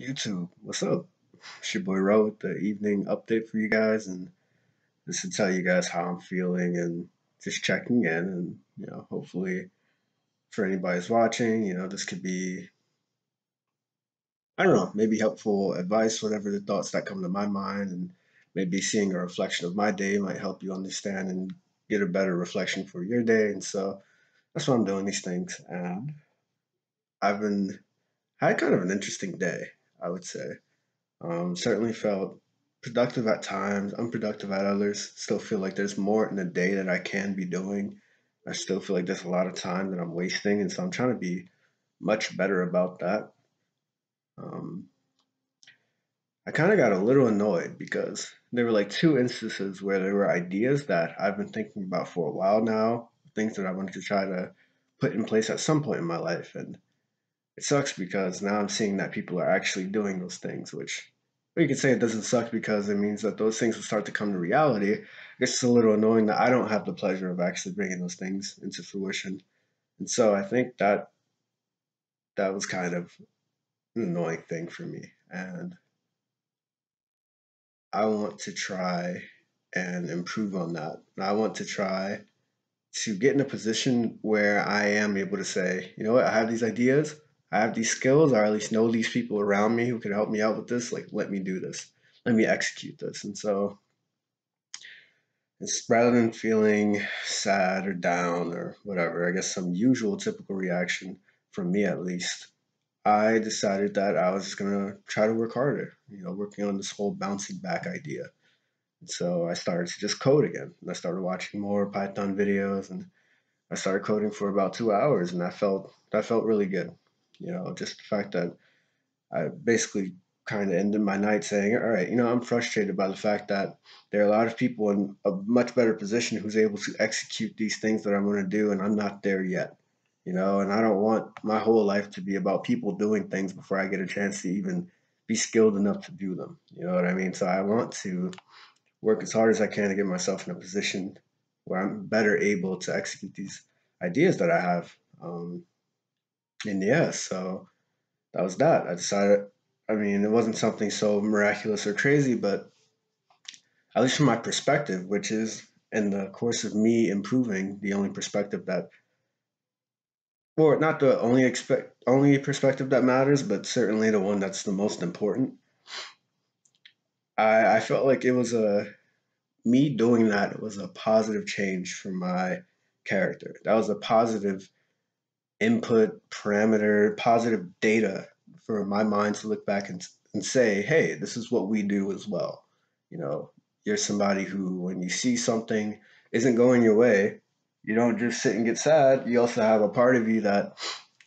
YouTube, what's up? It's your boy Ro with the evening update for you guys, and just to tell you guys how I'm feeling and just checking in. And hopefully for anybody who's watching, this could be, I don't know, maybe helpful advice, whatever the thoughts that come to my mind, and maybe seeing a reflection of my day might help you understand and get a better reflection for your day. And so that's why I'm doing these things. And I've been had kind of an interesting day, I would say. Certainly felt productive at times, unproductive at others. Still feel like there's more in the day that I can be doing. I still feel like there's a lot of time that I'm wasting, and so I'm trying to be much better about that. Um, I kind of got a little annoyed because there were like two instances where there were ideas that I've been thinking about for a while now, things that I wanted to try to put in place at some point in my life, and it sucks because now I'm seeing that people are actually doing those things, which or you could say it doesn't suck because it means that those things will start to come to reality. I guess it's a little annoying that I don't have the pleasure of actually bringing those things into fruition. And so I think that that was kind of an annoying thing for me. And I want to try and improve on that. And I want to try to get in a position where I am able to say, you know what, I have these ideas, I have these skills, or at least know these people around me who can help me out with this. Like, let me do this, let me execute this. And so, it's rather than feeling sad or down or whatever, I guess some usual typical reaction from me at least, I decided that I was just gonna try to work harder, working on this whole bouncing back idea. And so I started to just code again. And I started watching more Python videos and I started coding for about 2 hours, and that felt really good. Just the fact that I basically kind of ended my night saying, "All right, I'm frustrated by the fact that there are a lot of people in a much better position who's able to execute these things that I want to do, and I'm not there yet." And I don't want my whole life to be about people doing things before I get a chance to even be skilled enough to do them. You know what I mean? So I want to work as hard as I can to get myself in a position where I'm better able to execute these ideas that I have. And yeah, so that was that. I decided, I mean, it wasn't something so miraculous or crazy, but at least from my perspective, which is in the course of me improving, the only perspective that, or not the only perspective that matters, but certainly the one that's the most important. I felt like it was a me doing that was a positive change for my character. That was a positive input parameter, positive data for my mind to look back and say, hey, this is what we do as well. You know, you're somebody who, when you see something isn't going your way, you don't just sit and get sad. You also have a part of you that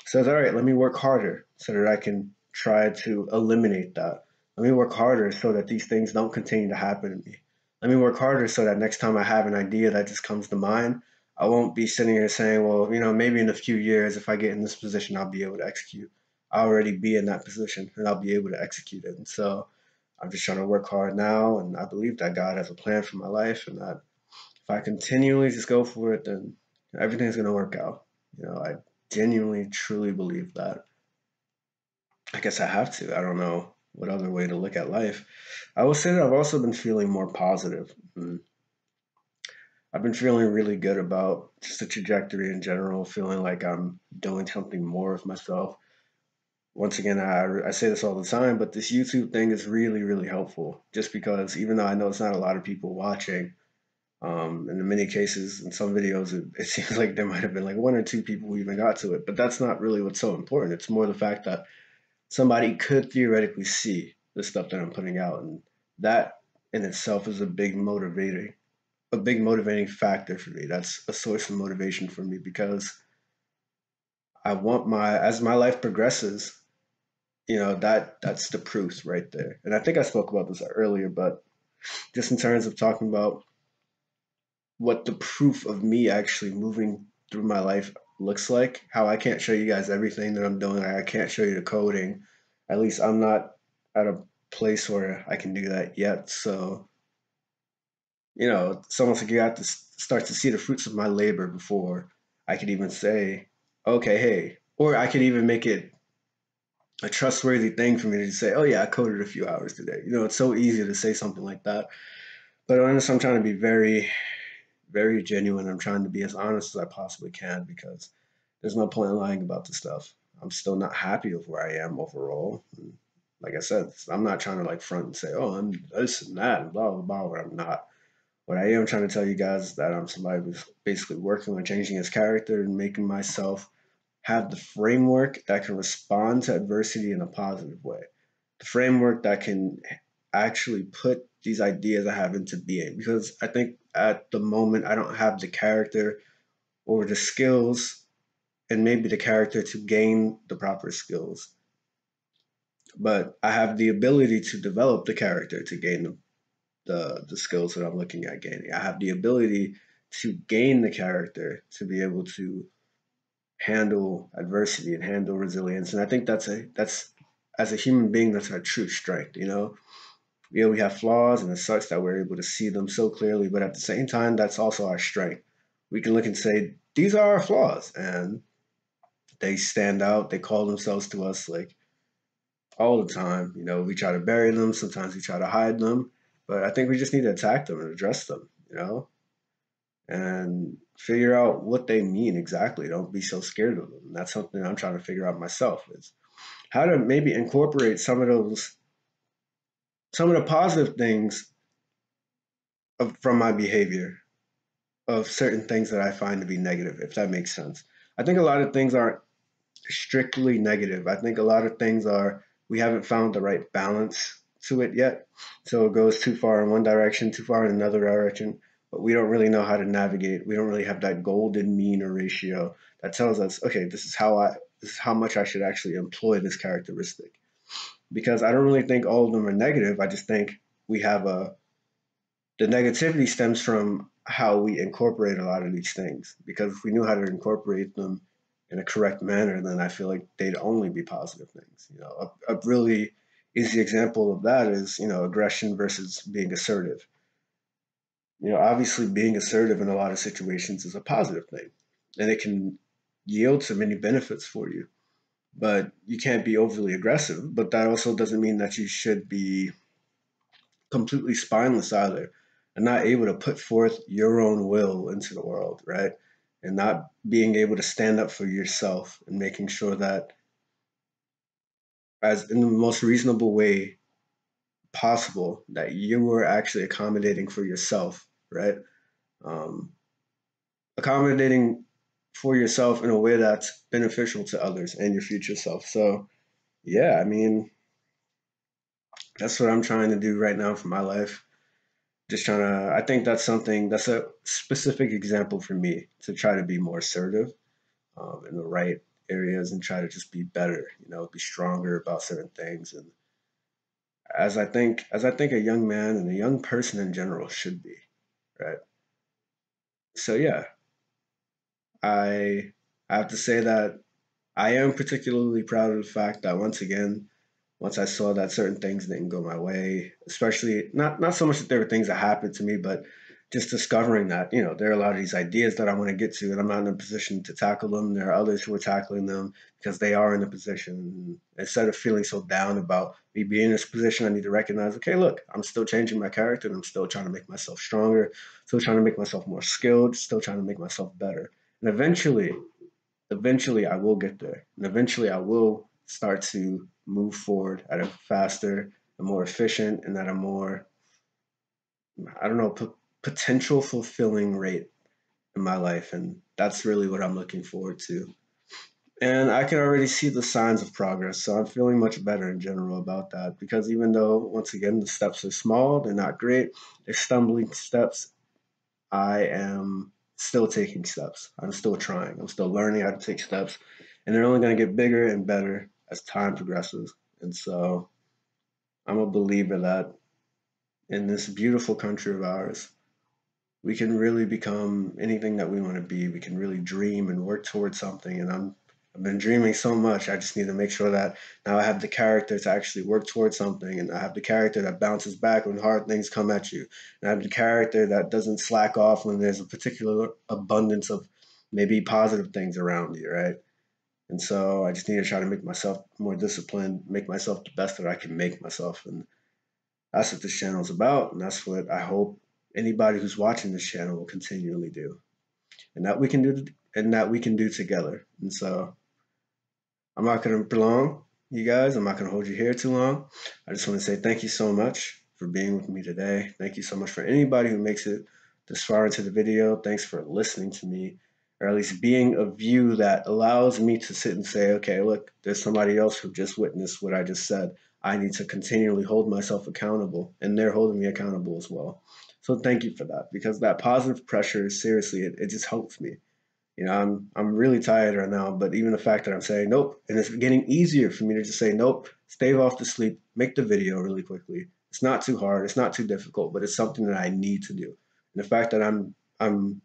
says, all right, let me work harder so that I can try to eliminate that. Let me work harder so that these things don't continue to happen to me. Let me work harder so that next time I have an idea that just comes to mind, I won't be sitting here saying, well, maybe in a few years, if I get in this position, I'll be able to execute. I'll already be in that position and I'll be able to execute it. And so I'm just trying to work hard now. And I believe that God has a plan for my life and that if I continually just go for it, then everything's going to work out. I genuinely, truly believe that. I guess I have to. I don't know what other way to look at life. I will say that I've also been feeling more positive. I've been feeling really good about just the trajectory in general, feeling like I'm doing something more of myself. Once again, I say this all the time, but this YouTube thing is really, really helpful just because even though I know it's not a lot of people watching, and in many cases, in some videos, it seems like there might have been like one or two people who even got to it, but that's not really what's so important. It's more the fact that somebody could theoretically see the stuff that I'm putting out, and that in itself is a big motivating factor for me. That's a source of motivation for me because I want as my life progresses, that's the proof right there. And I think I spoke about this earlier, but just in terms of talking about what the proof of me actually moving through my life looks like, how I can't show you guys everything that I'm doing. I can't show you the coding. At least I'm not at a place where I can do that yet. So, it's almost like you have to start to see the fruits of my labor before I could even say, okay, hey, or I could even make it a trustworthy thing for me to say, oh yeah, I coded a few hours today. It's so easy to say something like that. But honestly, I'm trying to be very, very genuine. I'm trying to be as honest as I possibly can because there's no point in lying about this stuff. I'm still not happy with where I am overall. And like I said, I'm not trying to like front and say, oh, I'm this and that and blah, blah, blah, where I'm not. What I am trying to tell you guys is that I'm somebody who's basically working on changing his character and making myself have the framework that can respond to adversity in a positive way. The framework that can actually put these ideas I have into being. Because I think at the moment I don't have the character or the skills and maybe the character to gain the proper skills. But I have the ability to develop the character to gain the skills that I'm looking at gaining. I have the ability to gain the character to be able to handle adversity and handle resilience. And I think that's as a human being, that's our true strength. Yeah, we have flaws, and it sucks that we're able to see them so clearly. But at the same time, that's also our strength. We can look and say these are our flaws, and they stand out. They call themselves to us like all the time. We try to bury them. Sometimes we try to hide them. But I think we just need to attack them and address them. And figure out what they mean exactly. Don't be so scared of them. That's something I'm trying to figure out myself is how to maybe incorporate some of the positive things from my behavior of certain things that I find to be negative, if that makes sense. I think a lot of things aren't strictly negative. I think a lot of things are we haven't found the right balance to it yet. So it goes too far in one direction, too far in another direction, but we don't really know how to navigate. We don't really have that golden mean or ratio that tells us, okay, this is how much I should actually employ this characteristic. Because I don't really think all of them are negative. I just think we have a the negativity stems from how we incorporate a lot of these things. Because if we knew how to incorporate them in a correct manner, then I feel like they'd only be positive things. A really easy example of that is aggression versus being assertive. Obviously being assertive in a lot of situations is a positive thing, and it can yield to many benefits for you. But you can't be overly aggressive. But that also doesn't mean that you should be completely spineless either and not able to put forth your own will into the world, right? And not being able to stand up for yourself and making sure that as in the most reasonable way possible that you are actually accommodating for yourself, right? Um, accommodating for yourself in a way that's beneficial to others and your future self. So yeah, I mean, that's what I'm trying to do right now for my life. Just trying to, I think that's a specific example for me to try to be more assertive in the right areas and try to just be better, be stronger about certain things. And as I think a young man and a young person in general should be, right? So yeah, I I have to say that I am particularly proud of the fact that once I saw that certain things didn't go my way, especially not so much that there were things that happened to me, but just discovering that there are a lot of these ideas that I want to get to, and I'm not in a position to tackle them. There are others who are tackling them because they are in a position. Instead of feeling so down about me being in this position, I need to recognize, okay, look, I'm still changing my character, and I'm still trying to make myself stronger, still trying to make myself more skilled, still trying to make myself better, and eventually I will get there. And eventually I will start to move forward at a faster, a more efficient, and at a more, I don't know, potential fulfilling rate in my life. And that's really what I'm looking forward to. And I can already see the signs of progress. So I'm feeling much better in general about that because even though, once again, the steps are small, they're not great, they're stumbling steps, I am still taking steps. I'm still trying. I'm still learning how to take steps. And they're only going to get bigger and better as time progresses. And so I'm a believer that in this beautiful country of ours, we can really become anything that we want to be. We can really dream and work towards something. And I've been dreaming so much. I just need to make sure that now I have the character to actually work towards something, and I have the character that bounces back when hard things come at you, and I have the character that doesn't slack off when there's a particular abundance of maybe positive things around you, right? And so I just need to try to make myself more disciplined, make myself the best that I can make myself. And that's what this channel is about. And that's what I hope anybody who's watching this channel will continually do. And that we can do together. And so I'm not going to prolong you guys. I'm not going to hold you here too long. I just want to say thank you so much for being with me today. Thank you so much for anybody who makes it this far into the video. Thanks for listening to me, or at least being a view that allows me to sit and say, okay, look, there's somebody else who just witnessed what I just said. I need to continually hold myself accountable, and they're holding me accountable as well. So thank you for that, because that positive pressure, seriously, it just helps me. I'm really tired right now, but even the fact that I'm saying nope, and it's getting easier for me to just say nope, stave off the sleep, make the video really quickly. It's not too hard, it's not too difficult, but it's something that I need to do. And the fact that I'm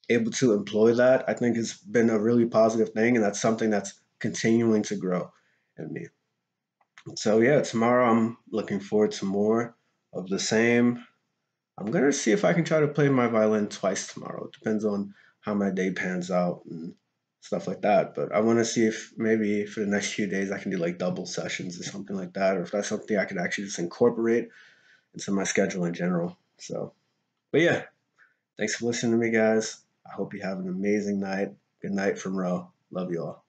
able to employ that, I think has been a really positive thing, and that's something that's continuing to grow in me. So yeah, tomorrow I'm looking forward to more of the same. I'm gonna see if I can try to play my violin twice tomorrow. It depends on how my day pans out and stuff like that. But I want to see if maybe for the next few days I can do like double sessions or something like that, or if that's something I could actually just incorporate into my schedule in general. So, but yeah, thanks for listening to me, guys. I hope you have an amazing night. Good night from Ro. Love you all.